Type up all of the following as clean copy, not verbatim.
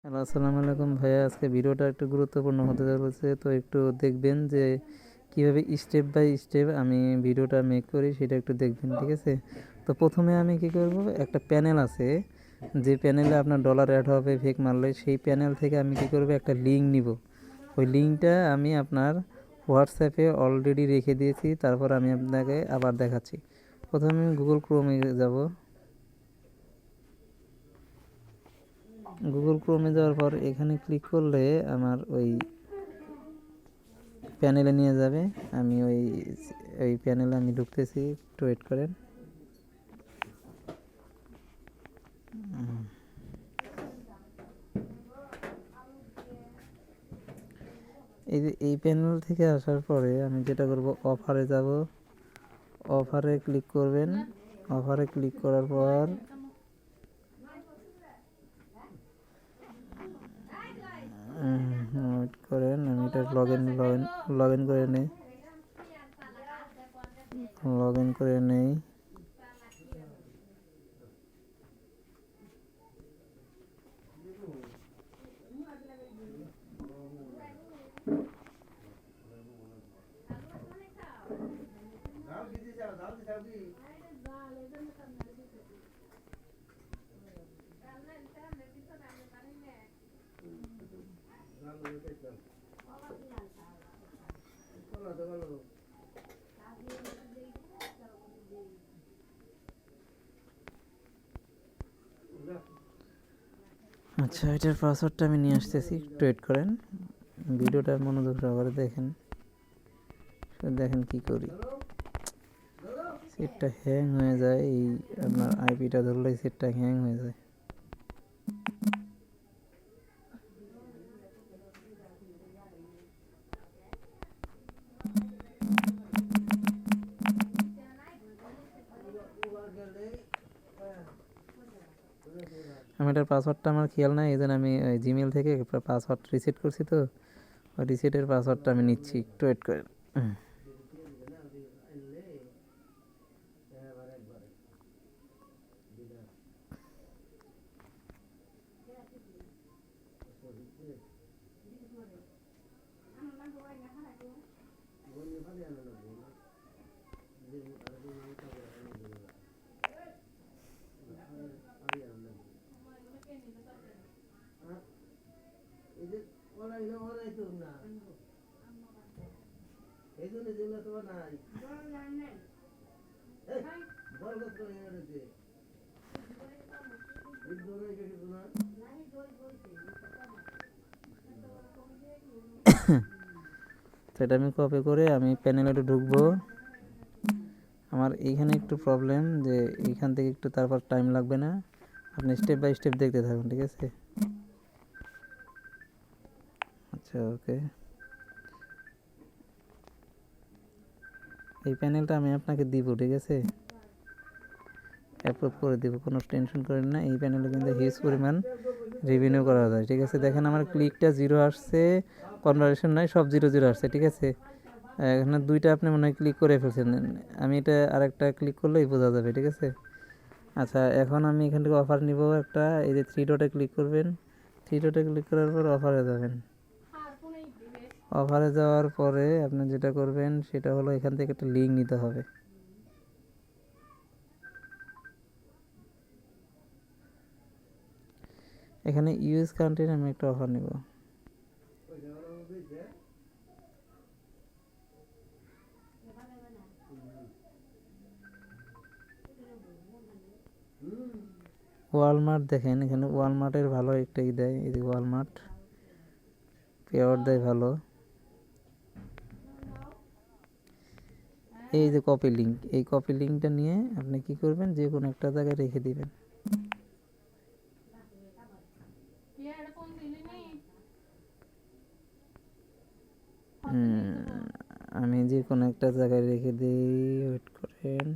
Hello, আসসালামু আলাইকুম ভাইয়া। আজকে ভিডিওটা একটু গুরুত্বপূর্ণ হতে যাচ্ছে, তো একটু দেখবেন যে কিভাবে স্টেপ বাই স্টেপ আমি ভিডিওটা মেক করি, সেটা একটু দেখবেন, ঠিক আছে? তো প্রথমে আমি কি করব, একটা প্যানেল আছে, যে প্যানেলে আপনার ডলার অ্যাড হবে ফেক মারলে, সেই প্যানেল থেকে আমি কি করব, একটা লিঙ্ক নিব। ওই লিঙ্কটা আমি আপনার হোয়াটসঅ্যাপে অলরেডি রেখে দিয়েছি, তারপর আমি আপনাকে আবার দেখাচ্ছি। প্রথমে আমি গুগল ক্রোমে যাব। গুগল ক্রোমে যাওয়ার পর এখানে ক্লিক করলে আমার ওই প্যানেলে নিয়ে যাবে। আমি ওই প্যানেলে আমি ঢুকতেছি, একটু ওয়েট করেন। এই যে এই প্যানেল থেকে আসার পরে আমি যেটা করব, অফারে যাব। অফারে ক্লিক করবেন। অফারে ক্লিক করার পর ওয়েট করেন, আমি এটা লগ ইন করে নেই। লগ ইন করে নেই। আচ্ছা, এটার পাসওয়ার্ডটা আমি নিয়ে আসতেছি, একটু ওয়েট করেন। ভিডিওটা মনোযোগ সহকারে দেখেন, দেখেন কি করি। সেটটা হ্যাং হয়ে যায়, এই আপনার আইপিটা ধরলেই সেটটা হ্যাং হয়ে যায়। আমি এটার পাসওয়ার্ডটা আমার খেয়াল নাই, এই জন্য আমি জিমেল থেকে পাসওয়ার্ড রিসেট করছি, তো ওই রিসেটের পাসওয়ার্ডটা আমি নিচ্ছি, একটু ওয়েট করেন। সেটা আমি কপি করে আমি প্যানেলে ঢুকবো। আমার এইখানে একটু প্রবলেম, যে এইখান থেকে একটু তারপর টাইম লাগবে না, আপনি স্টেপ বাই স্টেপ দেখতে থাকুন, ঠিক আছে? আচ্ছা, ওকে। এই প্যানেলটা আমি আপনাকে দিব, ঠিক আছে? অ্যাপ্রুভ করে দিব, কোনো টেনশন করেন না। এই প্যানেলে কিন্তু হিউজ পরিমাণ রেভিনিউ করা যায়, ঠিক আছে? দেখেন আমার ক্লিকটা জিরো আসছে, কনভার্সেশন নাই, সব জিরো জিরো আসছে, ঠিক আছে? এখানে দুইটা আপনি মনে হয় ক্লিক করে ফেলছেন, আমি এটা আরেকটা ক্লিক করলেই বোঝা যাবে, ঠিক আছে? আচ্ছা, এখন আমি এখান থেকে অফার নিব একটা। এই যে থ্রি ডটে ক্লিক করবেন, থ্রি ডটে ক্লিক করার পর অফারে যাবেন। অফারে যাওয়ার পরে আপনি যেটা করবেন সেটা হলো, এখান থেকে একটা লিঙ্ক নিতে হবে। এখানে ইউএস কান্ট্রির আমি একটা অফার নিব। ওয়ালমার্ট, দেখেন এখানে ওয়ালমার্টের ভালো একটা দেয়, এই যে ওয়ালমার্ট পে আউট দেয় ভালো। এই যে কপি লিঙ্ক, এই কপি লিঙ্কটা নিয়ে আপনি কি করবেন, যে কোনো একটা জায়গায় রেখে দিবেন। আমি যে কোনো একটা জায়গায় রেখে দিই, ওয়েট করেন।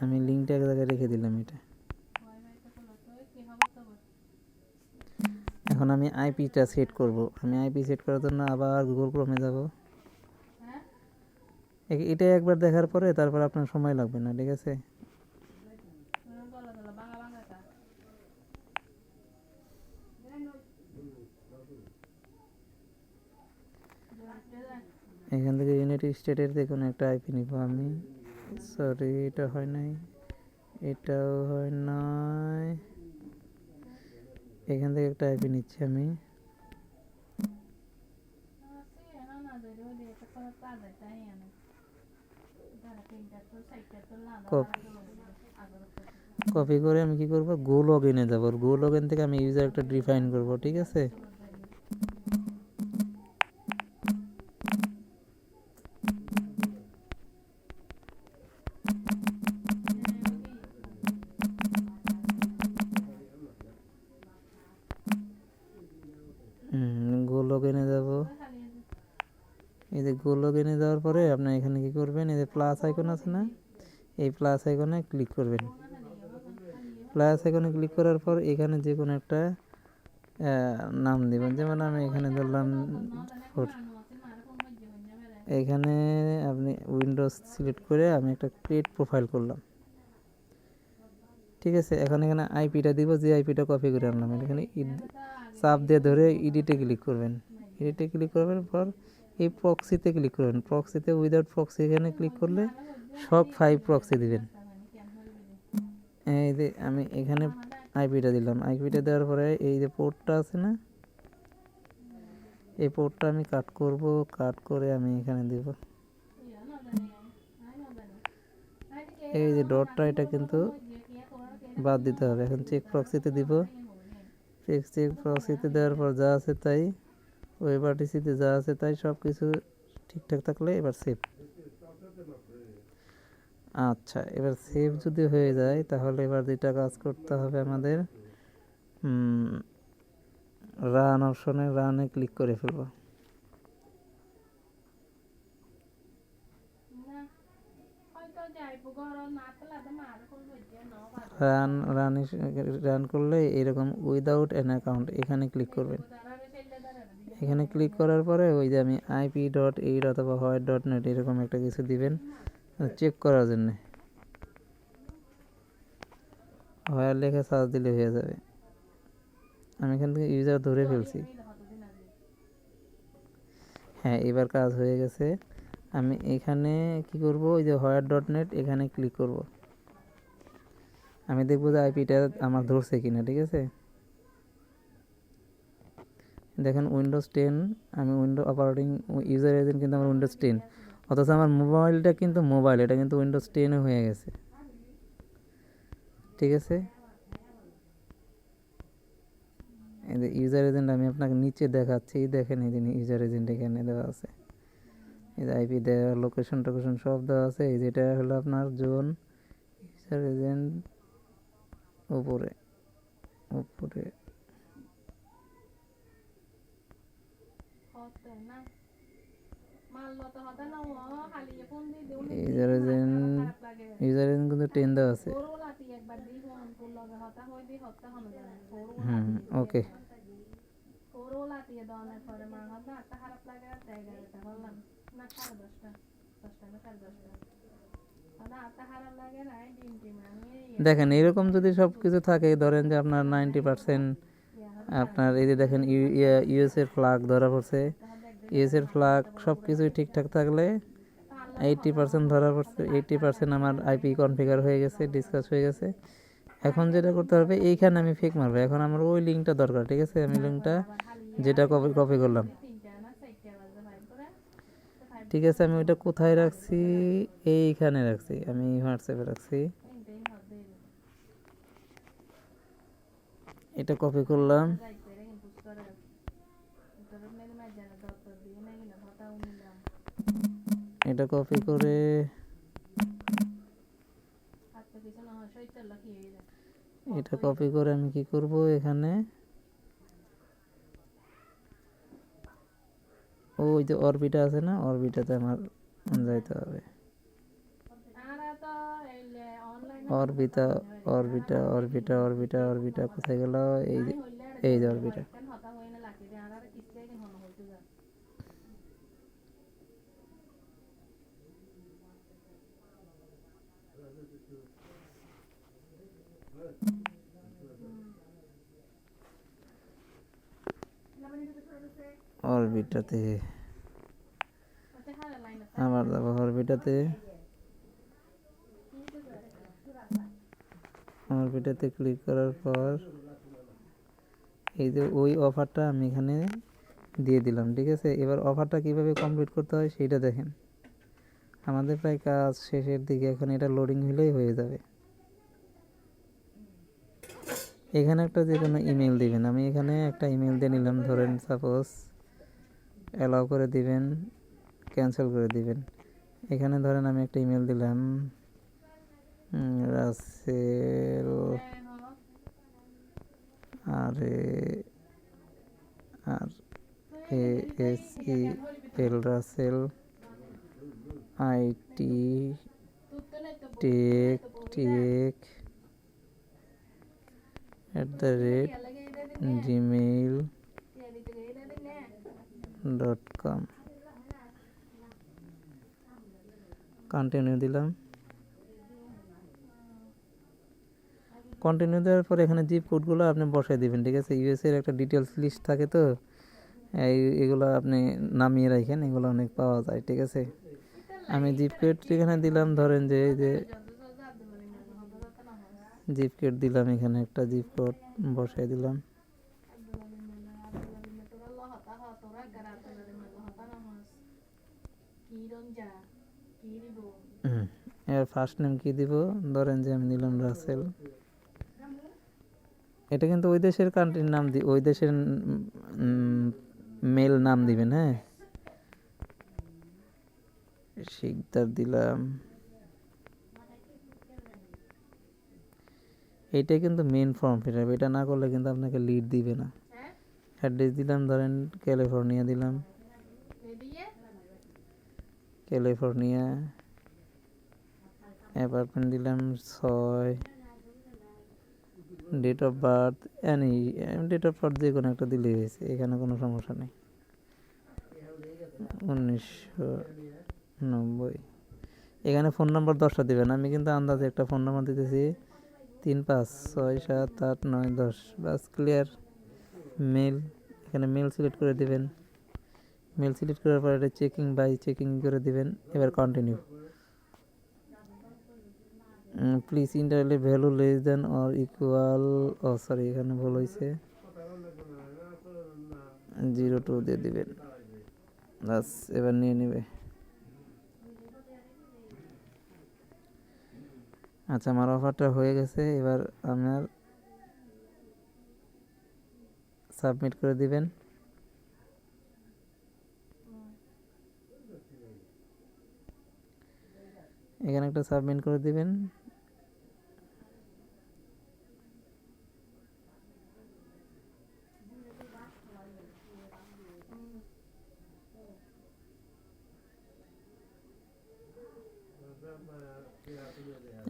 আমি লিঙ্কটা এক জায়গায় রেখে দিলাম। এটা এখন এখন আমি আইপিটা সেট করব। আমি আইপি সেট করার জন্য আবার গুগল ক্রোমে যাব। এটা একবার দেখার পরে তারপর আপনার সময় লাগবে না, ঠিক আছে? এখান থেকে ইউনাইটেড স্টেটের দেখুন একটা আইপি নিব আমি। সরি, এটা হয় নাই, এটাও হয় নাই। এখান থেকে একটা আইপি নিচ্ছি আমি। কপি করে আমি কি করব, গো লগ ইনে যাব। গো লগ ইন থেকে আমি ইউজার একটা ডিফাইন করব, ঠিক আছে? গো লগ ইনে যাব। এই যে গো লগ ইনে যাওয়ার পরে আপনি এখানে কি করবেন, এই যে প্লাস আইকন আছে না, এই প্লাস আইকনে ক্লিক করবেন। প্লাস আইকনে ক্লিক করার পর এখানে যে কোনো একটা নাম দিবেন। যেমন আমি এখানে ধরলাম এখানে আপনি উইন্ডোজ সিলেক্ট করে আমি একটা ক্রিয়েট প্রোফাইল করলাম, ঠিক আছে? এখন এখানে আইপিটা দিব, যে আইপিটা কপি করে আনলাম। এখানে চাপ দিয়ে ধরে এডিটে ক্লিক করবেন। এডিটে ক্লিক করবার পর এই প্রক্সিতে ক্লিক করবেন। প্রক্সিতে উইদাউট প্রক্সি এখানে ক্লিক করলে সব 5 প্রক্সি দিবেন। এই যে আমি এখানে আইপিটা দিলাম। আইপিটা দেওয়ার পরে এই যে পোর্টটা আছে না, এই পোর্টটা আমি কাট করব। কাট করে আমি এখানে দিব। এই যে ডটটা, এটা কিন্তু বাদ দিতে হবে। এখন চেক প্রক্সিতে দিব। চেক প্রক্সিতে দেওয়ার পর যা আছে তাই, ওয়েব আরটিসিতে যা আছে তাই, সব কিছু ঠিকঠাক থাকলে এবার সেভ। আচ্ছা, এবার সেভ যদি হয়ে যায় তাহলে এবার যেটা কাজ করতে হবে আমাদের, রান অপশনে, রানে ক্লিক করে ফেলবো। রান করলে এরকম উইদাউট অ্যান অ্যাকাউন্ট এখানে ক্লিক করবেন। এখানে ক্লিক করার পরে ওই যে আমি IP.8 অথবা হোয়াইট.নেট এরকম একটা কিছু দিবেন চেক করার জন্য। হোয়ার লেখা সার্চ দিলে হয়ে যাবে। আমি এখান থেকে ইউজার ধরে ফেলছি। হ্যাঁ, এবার কাজ হয়ে গেছে। আমি এখানে কি করব, ওই যে হোয়াইট.নেট এখানে ক্লিক করব। আমি দেখবো যে আইপিটা আমার ধরছে কিনা, ঠিক আছে? দেখেন উইন্ডোজ 10, আমি উইন্ডো অপারেটিং ইউজার এজেন্ট কিন্তু আমার উইন্ডোজ 10, অথচ আমার মোবাইলটা কিন্তু এটা কিন্তু উইন্ডোজ 10 হয়ে গেছে, ঠিক আছে? এই যে ইউজার এজেন্ট আমি আপনাকে নিচে দেখাচ্ছি, দেখেন এই যে ইউজার এজেন্ট এখানে দেওয়া আছে। এই যে আইপি দেওয়া, লোকেশন টোকেশন সব দেওয়া আছে। এই যেটা হলো আপনার জোন, ইউজার এজেন্ট উপরে উপরে ইউজার এজেন্ট কিন্তু 10 দেওয়া আছে। ওকে। দেখেন এরকম যদি সব কিছু থাকে, ধরেন যে আপনার 90% আপনার এই যে দেখেন ইউএসের ফ্ল্যাগ ধরা পড়ছে, ইউএসের ফ্ল্যাগ সব কিছুই ঠিকঠাক থাকলে 80% ধরা পড়ছে, 80% আমার আইপি কনফিগার হয়ে গেছে, ডিসকাস হয়ে গেছে। এখন যেটা করতে হবে, এইখানে আমি ফেক মারবো। এখন আমার ওই লিঙ্কটা দরকার, ঠিক আছে? আমি লিঙ্কটা যেটা কপি করলাম, ঠিক আছে? আমি ওইটা কোথায় রাখছি, এইখানে রাখছি, আমি হোয়াটসঅ্যাপে রাখছি। এটা কপি করলাম, এটা কপি করে আমি কি করব, এখানে ওই যে অরবিটা আছে না, অরবিটাতে আমার যাইতে হবে। অরবিটা অরবিটা অরবিটা অরবিটা অরবিটা কোথায় গেল? এই যে অরবিটা। অরবিটাতে আবার যাবো অরবিটাতে। অরবিটাতে ক্লিক করার পর এই যে ওই অফারটা আমি এখানে দিয়ে দিলাম, ঠিক আছে। এবার অফারটা কিভাবে কমপ্লিট করতে হয় সেটা দেখেন। আমাদের প্রায় কাজ শেষের দিকে, এখন এটা লোডিং হলেই হয়ে যাবে। এখানে একটা যে কোনো ইমেল দিবেন, আমি এখানে একটা ইমেল দিয়ে নিলাম, ধরেন সাপোজ অ্যালাউ করে দিবেন, ক্যান্সেল করে দিবেন। এখানে ধরেন আমি একটা ইমেল দিলাম, রাসেল আর ASEL Rasel IT tech @gmail.com continue দিলাম। কন্টিনিউ দেওয়ার পর এখানে জিপ কোডগুলো আপনি বসাই দিবেন, ঠিক আছে। ইউএসএর একটা ডিটেলস লিস্ট থাকে, তো এগুলো আপনি নামিয়ে রাখেন, এগুলো অনেক পাওয়া যায়, ঠিক আছে। আমি জিপ কোড এখানে দিলাম, ধরেন যে এই যে জিপ কোড দিলাম, এখানে একটা জিপ কোড বসাই দিলাম। এর ফার্স্ট নেম কি দিব, ধরেন যে আমি দিলাম রাসেল। এটা কিন্তু ওই দেশের কান্ট্রির নাম, ওই দেশের মেল নাম দিবেন, হ্যাঁ। শিকদার দিলাম। এইটা কিন্তু মেন ফর্ম ফিল আপ, এটা না করলে কিন্তু আপনাকে লিড দিবে না। অ্যাড্রেস দিলাম, ধরেন ক্যালিফোর্নিয়া দিলাম, ক্যালিফোর্নিয়া। অ্যাপার্টমেন্ট দিলাম 6, date of birth date of birth যে কোনো একটা দিলেই হয়েছে, এখানে কোনো সমস্যা নেই। 1990। এখানে ফোন নাম্বার 10টা দেবেন, আমি কিন্তু আন্দাজে একটা ফোন নাম্বার দিতেছি, 35678910, বাস ক্লিয়ার। মেল, এখানে মেল সিলেক্ট করে দিবেন। মেল সিলেক্ট করার পর এটা চেকিং করে দিবেন। এবার continue. Please inter value less than or equal, sorry এখানে ভুল হয়েছে, 02 দিয়ে দিবেন, বাস এবার নিয়ে নেবে। আচ্ছা, আমার অফারটা হয়ে গেছে, এবার আমার সাবমিট করে দিবেন। এখানে একটা সাবমিট করে দিবেন।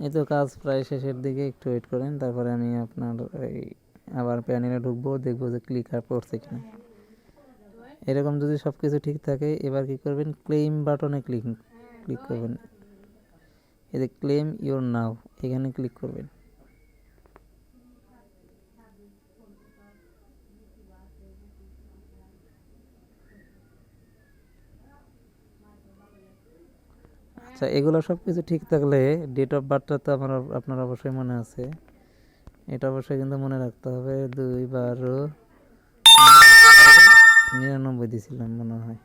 এই তো কাজ প্রায় শেষের দিকে, একটু ওয়েট করেন, তারপরে আমি আপনার এই আবার প্যানেলে ঢুকবো, দেখবো যে ক্লিক আর পড়ছে কিনা। এরকম যদি সব কিছু ঠিক থাকে, এবার কি করবেন, ক্লেম বাটনে ক্লিক করবেন। এই যে ক্লেম ইউর নাও, এখানে ক্লিক করবেন। আচ্ছা, এগুলো সব কিছু ঠিক থাকলে ডেট অফ বার্থটা তো আপনার অবশ্যই মনে আছে, এটা অবশ্যই কিন্তু মনে রাখতে হবে। 2/12/99 দিয়েছিলাম মনে হয়।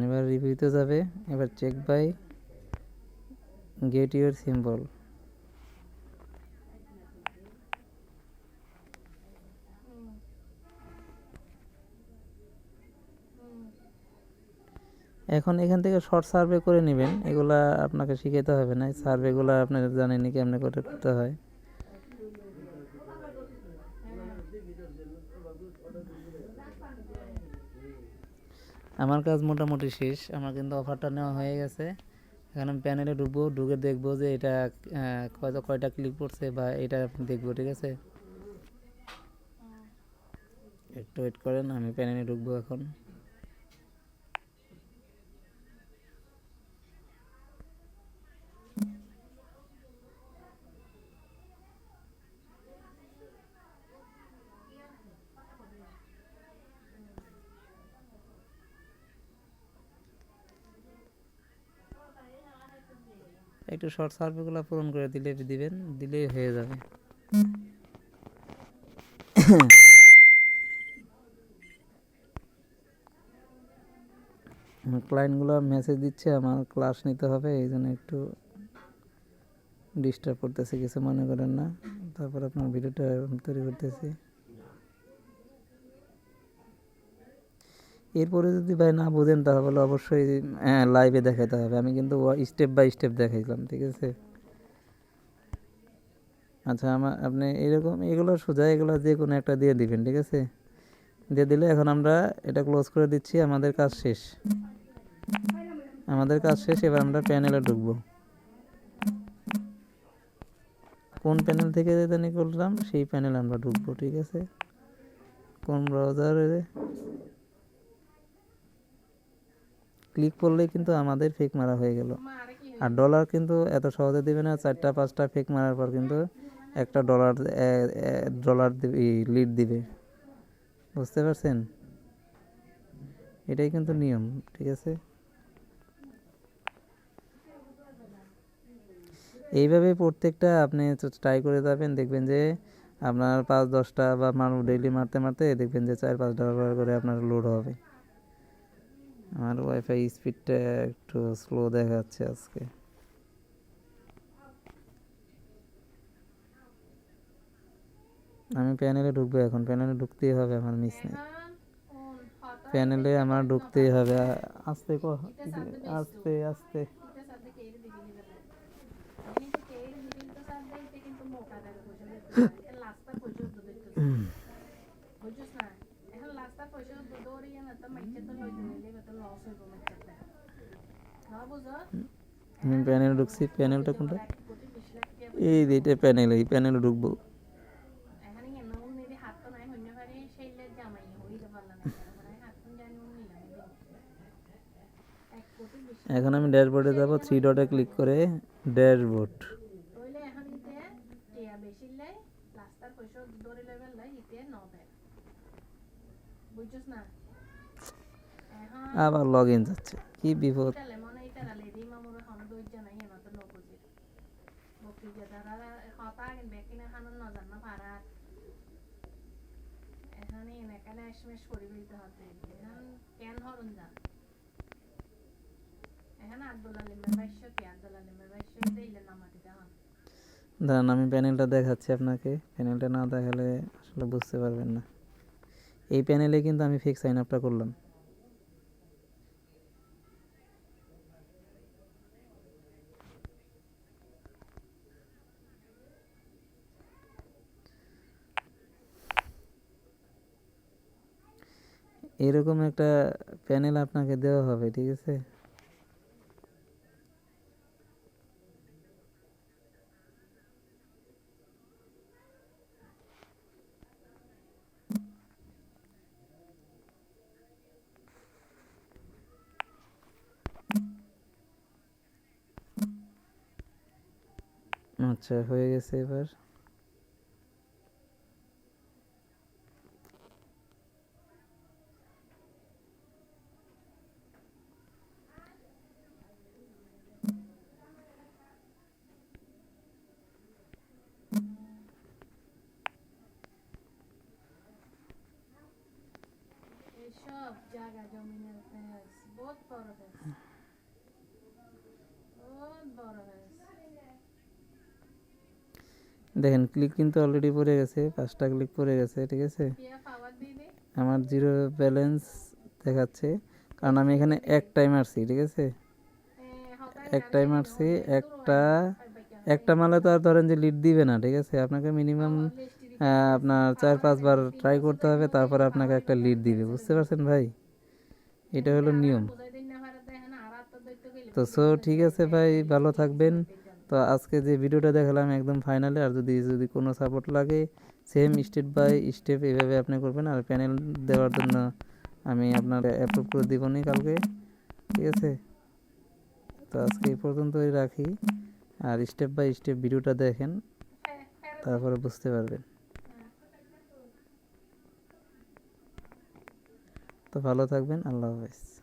এবার রিভিউতে যাবে, এবার check by get your symbol. এখন এখান থেকে শর্ট সার্ভে করে নেবেন, এগুলা আপনাকে শিখাতে হবে না, সার্ভেগুলো আপনারা জানেনই কেমনে করতে হয়। আমার কাজ মোটামুটি শেষ, আমার কিন্তু অফারটা নেওয়া হয়ে গেছে। এখন আমি প্যানেলে ঢুকবো, ঢুকে দেখবো যে এটা কয়টা ক্লিক করছে বা এটা দেখবো, ঠিক আছে। একটু ওয়েট করেন, আমি প্যানেলে ঢুকবো এখন। একটু শর্ট সার্ভেগুলো পূরণ করে দিলেই হয়ে যাবে। আমার ক্লায়েন্টগুলো মেসেজ দিচ্ছে, আমার ক্লাস নিতে হবে, এই জন্য একটু ডিস্টার্ব করতেছে, কিছু মনে করেন না। তারপর আপনার ভিডিওটা তৈরি করতেছি। এরপরে যদি ভাই না বোঝেন তাহলে অবশ্যই লাইভে দেখাতে হবে, আমি কিন্তু স্টেপ বাই স্টেপ দেখাইলাম, ঠিক আছে। আচ্ছা, আপনি এরকম এগুলো সোজা, এগুলো যে কোনো একটা দিয়ে দিবেন, ঠিক আছে। দিয়ে দিলে এখন আমরা এটা ক্লোজ করে দিচ্ছি, আমাদের কাজ শেষ। এবার আমরা প্যানেলে ঢুকবো। কোন প্যানেল থেকে জানি করলাম, সেই প্যানেলে আমরা ঢুকবো, ঠিক আছে। কোন ব্রাউজারে ক্লিক করলেই কিন্তু আমাদের ফেক মারা হয়ে গেল। আর ডলার কিন্তু এত সহজে দিবে না, 4-5টা ফেক মারার পর কিন্তু একটা ডলার লিড দিবে, বুঝতে পারছেন। এটাই কিন্তু নিয়ম, ঠিক আছে। এইভাবে প্রত্যেকটা আপনি ট্রাই করে যাবেন, দেখবেন যে আপনার 5-10টা বা ডেইলি মারতে মারতে দেখবেন যে $4-5 করে আপনার লোড হবে। আমার ওয়াইফাই স্পিডটা একটু স্লো দেখাচ্ছে আজকে। আমি প্যানেলে ঢুকবো এখন, প্যানেলে ঢুকতেই হবে, আমার মিস নেই। প্যানেলে আমার ঢুকতেই হবে। আস্তে আস্তে আস্তে আমি প্যানেলে ঢুকছি। প্যানেলটা কোনটা? এই যে এটা প্যানেল, এই প্যানেলে ঢুকবো। এখন আমি ড্যাশবোর্ডে যাব, 3 ডটে ক্লিক করে ড্যাশবোর্ড। আবার লগ ইন যাচ্ছে, কি বিপদ। দাঁড়ান, আমি প্যানেলটা দেখাচ্ছি আপনাকে, প্যানেলটা না দেখালে আসলে বুঝতে পারবেন না। এই প্যানেলে কিন্তু আমি ফিক্স সাইন আপটা করলাম। এরকম একটা প্যানেল আপনাকে দেওয়া হবে, ঠিক আছে। আচ্ছা, হয়ে গেছে। এবার দেখেন, ক্লিক কিন্তু অলরেডি পড়ে গেছে, 5টা ক্লিক পড়ে গেছে, ঠিক আছে। আমার 0 ব্যালেন্স দেখাচ্ছে, কারণ আমি এখানে এক টাইম আসছি, ঠিক আছে, এক টাইম আসছি। একটা মালে তো আর ধরেন যে লিড দিবে না, ঠিক আছে, আপনাকে মিনিমাম আপনার 4-5 বার ট্রাই করতে হবে, তারপরে আপনাকে একটা লিড দিবে, বুঝতে পারছেন ভাই? এটা হলো নিয়ম। তো ঠিক আছে ভাই, ভালো থাকবেন। তো আজকে যে ভিডিওটা দেখালাম একদম ফাইনালে, আর যদি যদি কোনো সাপোর্ট লাগে সেম স্টেপ বাই স্টেপ এইভাবে আপনি করবেন। আর প্যানেল দেওয়ার জন্য আমি আপনার অ্যাপ্রুভ করে দিবনি কালকে, ঠিক আছে। তো আজকে এই পর্যন্তই রাখি, আর স্টেপ বাই স্টেপ ভিডিওটা দেখেন, তারপরে বুঝতে পারবেন। তো ভালো থাকবেন, আল্লাহ হাফেজ।